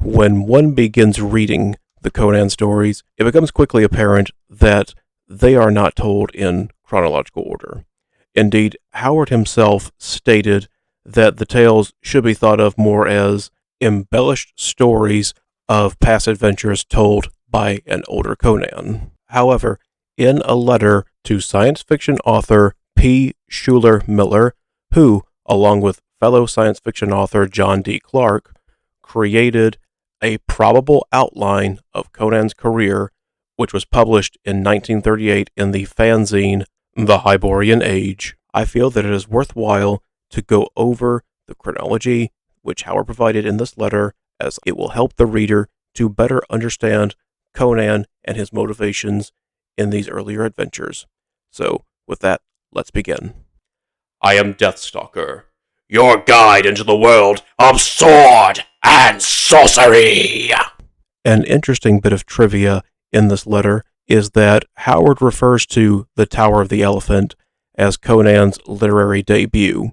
When one begins reading the Conan stories, it becomes quickly apparent that they are not told in chronological order. Indeed, Howard himself stated that the tales should be thought of more as embellished stories of past adventures told by an older Conan. However, in a letter to science fiction author P. Schuler Miller, who, along with fellow science fiction author John D. Clarke, created a probable outline of Conan's career, which was published in 1938 in the fanzine The Hyborian Age, I feel that it is worthwhile to go over the chronology which Howard provided in this letter, as it will help the reader to better understand Conan and his motivations in these earlier adventures. So, with that, let's begin. I am Deathstalker, your guide into the world of sword and sorcery. An interesting bit of trivia in this letter is that Howard refers to the Tower of the Elephant as Conan's literary debut.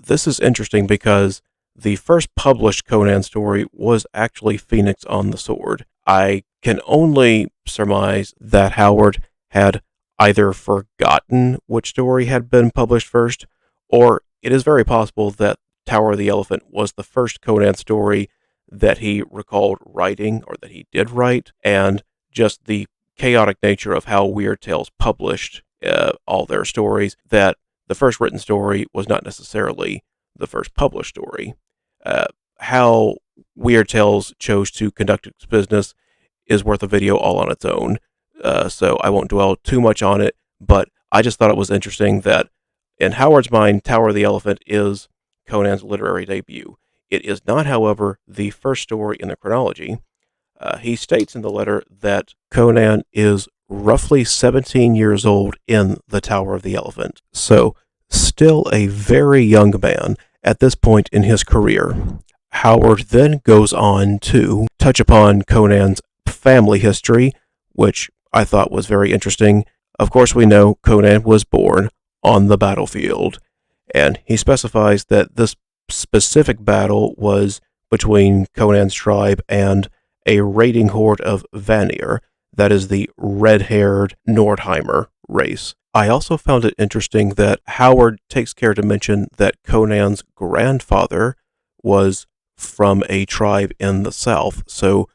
This is interesting because the first published Conan story was actually Phoenix on the Sword. I can only surmise that Howard had either forgotten which story had been published first, or it is very possible that Tower of the Elephant was the first Conan story that he recalled writing, or that he did write, and just the chaotic nature of how Weird Tales published all their stories, that the first written story was not necessarily the first published story. How Weird Tales chose to conduct its business is worth a video all on its own, so I won't dwell too much on it, but I just thought it was interesting that in Howard's mind, Tower of the Elephant is Conan's literary debut. It is not, however, the first story in the chronology. He states in the letter that Conan is roughly 17 years old in the Tower of the Elephant, so still a very young man at this point in his career. Howard then goes on to touch upon Conan's family history, which I thought was very interesting. Of course, we know Conan was born on the battlefield, and he specifies that this specific battle was between Conan's tribe and a raiding horde of Vanir, that is the red-haired Nordheimer race. I also found it interesting that Howard takes care to mention that Conan's grandfather was from a tribe in the south, so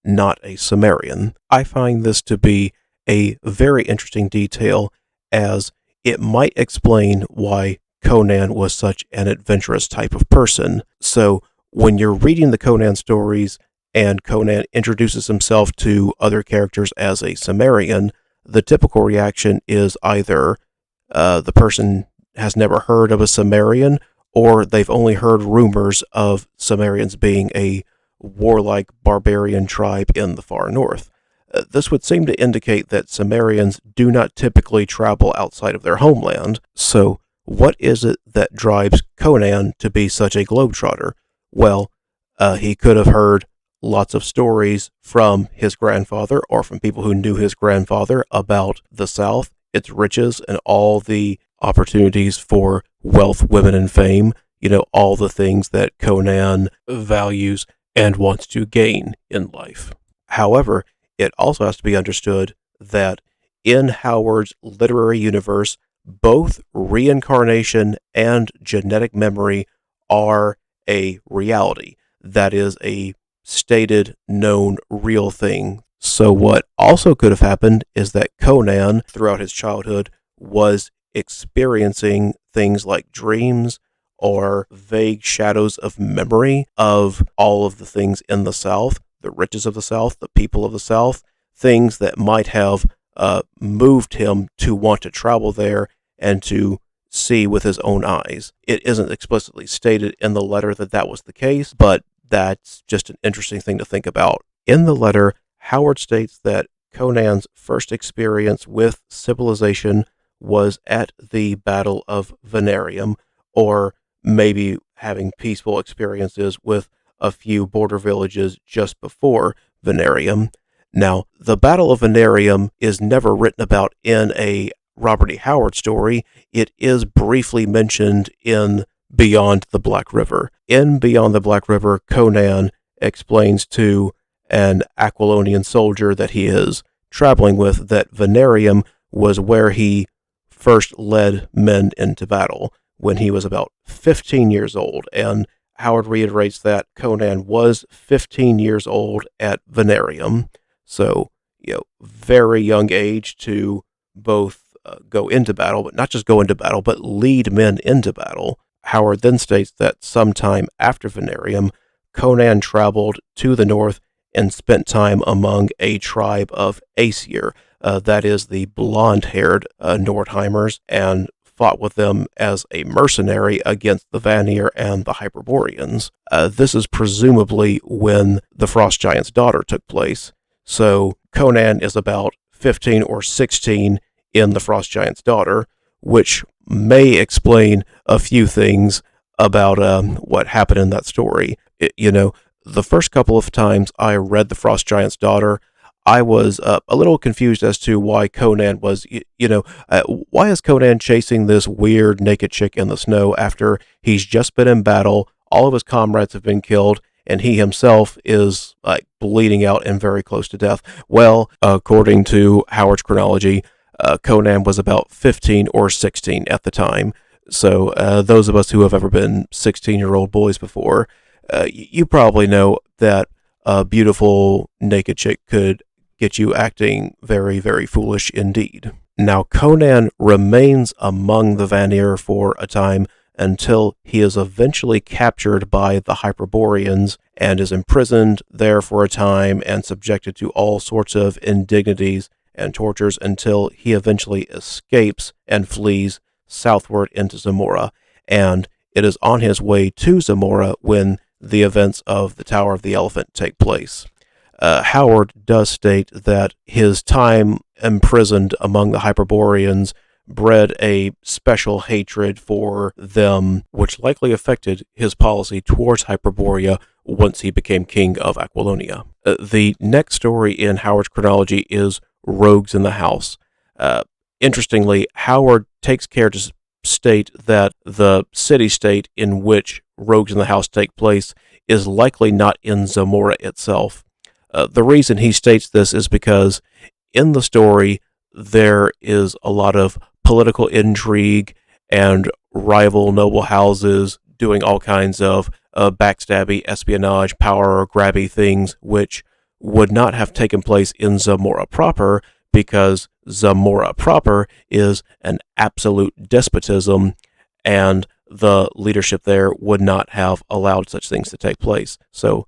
not a Cimmerian. I find this to be a very interesting detail, as it might explain why Conan was such an adventurous type of person. So when you're reading the Conan stories and Conan introduces himself to other characters as a Cimmerian, the typical reaction is either the person has never heard of a Cimmerian, or they've only heard rumors of Cimmerians being a warlike barbarian tribe in the far north. This would seem to indicate that Cimmerians do not typically travel outside of their homeland. So what is it that drives Conan to be such a globetrotter? Well, he could have heard lots of stories from his grandfather, or from people who knew his grandfather, about the South, its riches, and all the opportunities for wealth, women, and fame. You know, all the things that Conan values and wants to gain in life. However, it also has to be understood that in Howard's literary universe, both reincarnation and genetic memory are a reality. That is a stated, known, real thing. So what also could have happened is that Conan, throughout his childhood, was experiencing things like dreams or vague shadows of memory of all of the things in the South, the riches of the South, the people of the South, things that might have moved him to want to travel there and to see with his own eyes. It isn't explicitly stated in the letter that that was the case, but that's just an interesting thing to think about. In the letter, Howard states that Conan's first experience with civilization was at the Battle of Venarium, or maybe having peaceful experiences with a few border villages just before Venarium. Now, the Battle of Venarium is never written about in a Robert E. Howard story. It is briefly mentioned in Beyond the Black River. In Beyond the Black River, Conan explains to an Aquilonian soldier that he is traveling with that Venarium was where he first led men into battle when he was about 15 years old. And Howard reiterates that Conan was 15 years old at Venarium. So, very young age to both go into battle, but not just go into battle, but lead men into battle. Howard then states that sometime after Venarium, Conan traveled to the north and spent time among a tribe of Aesir, that is the blonde-haired Nordheimers, and fought with them as a mercenary against the Vanir and the Hyborians. This is presumably when the Frost Giant's daughter took place. So Conan is about 15 or 16 in the Frost Giant's daughter, which may explain a few things about what happened in that story. The first couple of times I read the Frost Giant's daughter, I was a little confused as to why Conan was, why is Conan chasing this weird naked chick in the snow after he's just been in battle, all of his comrades have been killed, and he himself is like bleeding out and very close to death. Well, according to Howard's chronology, Conan was about 15 or 16 at the time. So those of us who have ever been 16-year-old boys before, you probably know that a beautiful naked chick could get you acting very, very foolish indeed. Now, Conan remains among the Vanir for a time until he is eventually captured by the Hyperboreans and is imprisoned there for a time and subjected to all sorts of indignities and tortures until he eventually escapes and flees southward into Zamora. And it is on his way to Zamora when the events of the Tower of the Elephant take place. Howard does state that his time imprisoned among the Hyperboreans bred a special hatred for them, which likely affected his policy towards Hyperborea once he became King of Aquilonia. The next story in Howard's chronology is Rogues in the House. Interestingly, Howard takes care to state that the city-state in which Rogues in the House take place is likely not in Zamora itself. The reason he states this is because in the story there is a lot of political intrigue and rival noble houses doing all kinds of backstabby, espionage, power grabby things, which would not have taken place in Zamora proper, because Zamora proper is an absolute despotism, and the leadership there would not have allowed such things to take place. So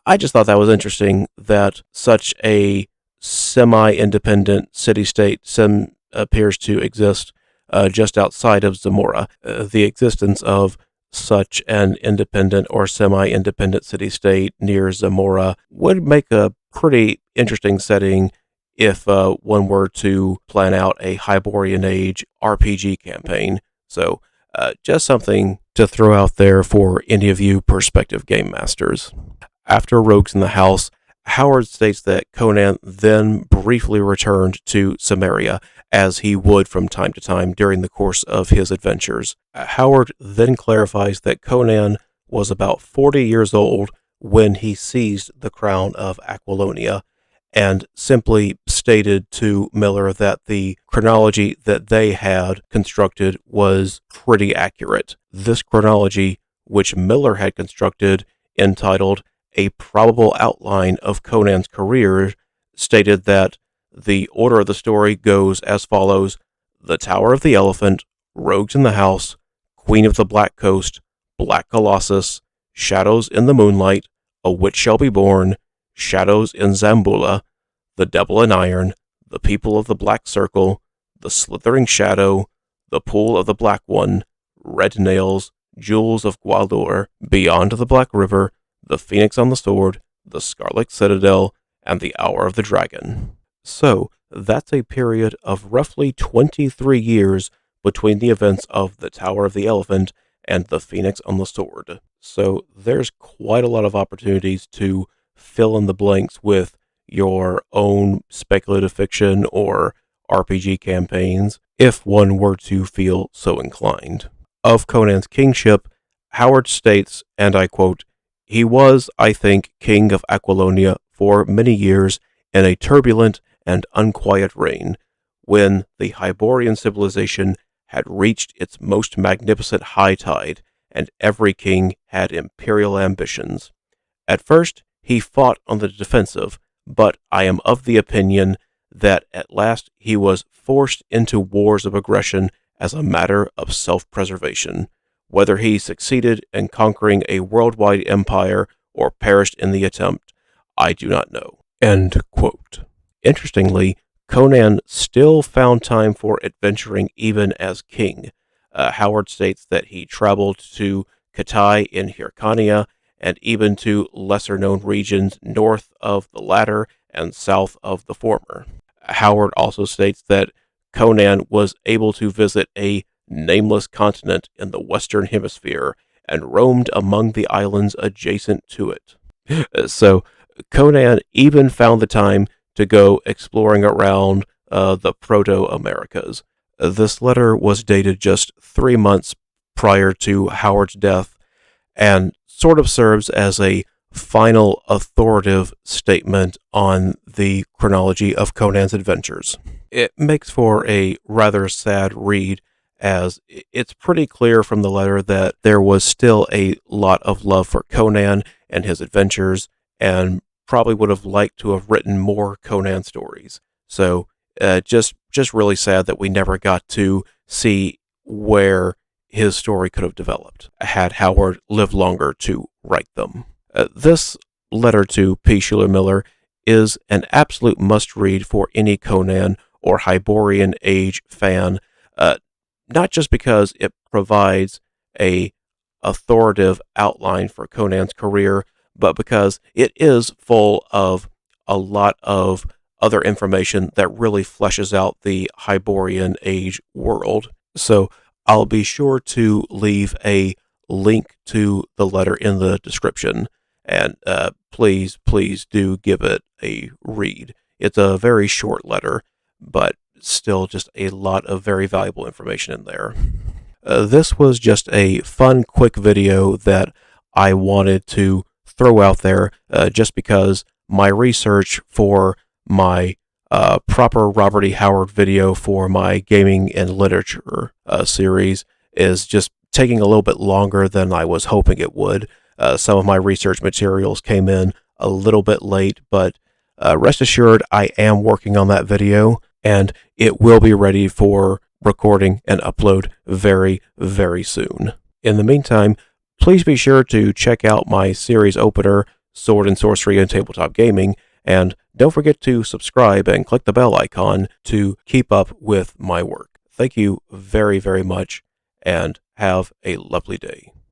I just thought that was interesting that such a semi-independent city-state appears to exist just outside of Zamora. The existence of such an independent or semi-independent city-state near Zamora would make a pretty interesting setting if one were to plan out a Hyborian Age RPG campaign. So just something to throw out there for any of you prospective game masters. After Rogues in the House, Howard states that Conan then briefly returned to Cimmeria, as he would from time to time during the course of his adventures. Howard then clarifies that Conan was about 40 years old when he seized the crown of Aquilonia, and simply stated to Miller that the chronology that they had constructed was pretty accurate. This chronology, which Miller had constructed, entitled A Probable Outline of Conan's Career, stated that the order of the story goes as follows: The Tower of the Elephant, Rogues in the House, Queen of the Black Coast, Black Colossus, Shadows in the Moonlight, A Witch Shall Be Born, Shadows in Zambula, The Devil in Iron, The People of the Black Circle, The Slithering Shadow, The Pool of the Black One, Red Nails, Jewels of Gwaldor, Beyond the Black River, The Phoenix on the Sword, The Scarlet Citadel, and The Hour of the Dragon. So, that's a period of roughly 23 years between the events of the Tower of the Elephant and the Phoenix on the Sword. So, there's quite a lot of opportunities to fill in the blanks with your own speculative fiction or RPG campaigns, if one were to feel so inclined. Of Conan's kingship, Howard states, and I quote, He was, I think, King of Aquilonia for many years in a turbulent and unquiet reign, when the Hyborian civilization had reached its most magnificent high tide, and every king had imperial ambitions. At first, he fought on the defensive, but I am of the opinion that at last he was forced into wars of aggression as a matter of self-preservation. Whether he succeeded in conquering a worldwide empire or perished in the attempt, I do not know. End quote. Interestingly, Conan still found time for adventuring even as king. Howard states that he traveled to Katai in Hyrcania and even to lesser-known regions north of the latter and south of the former. Howard also states that Conan was able to visit a nameless continent in the Western Hemisphere and roamed among the islands adjacent to it. So Conan even found the time to go exploring around the Proto-Americas. This letter was dated just 3 months prior to Howard's death and sort of serves as a final authoritative statement on the chronology of Conan's adventures. It makes for a rather sad read, as it's pretty clear from the letter that there was still a lot of love for Conan and his adventures, and probably would have liked to have written more Conan stories. So just really sad that we never got to see where his story could have developed had Howard lived longer to write them. This letter to P. Schuler Miller is an absolute must-read for any Conan or Hyborian Age fan, not just because it provides a authoritative outline for Conan's career, but because it is full of a lot of other information that really fleshes out the Hyborian Age world. So I'll be sure to leave a link to the letter in the description, and please do give it a read. It's a very short letter, but still just a lot of very valuable information in there. This was just a fun, quick video that I wanted to throw out there just because my research for my proper Robert E. Howard video for my gaming and literature series is just taking a little bit longer than I was hoping it would. Some of my research materials came in a little bit late, but rest assured I am working on that video, and it will be ready for recording and upload very, very soon. In the meantime, please be sure to check out my series opener, Sword and Sorcery and Tabletop Gaming, and don't forget to subscribe and click the bell icon to keep up with my work. Thank you very, very much, and have a lovely day.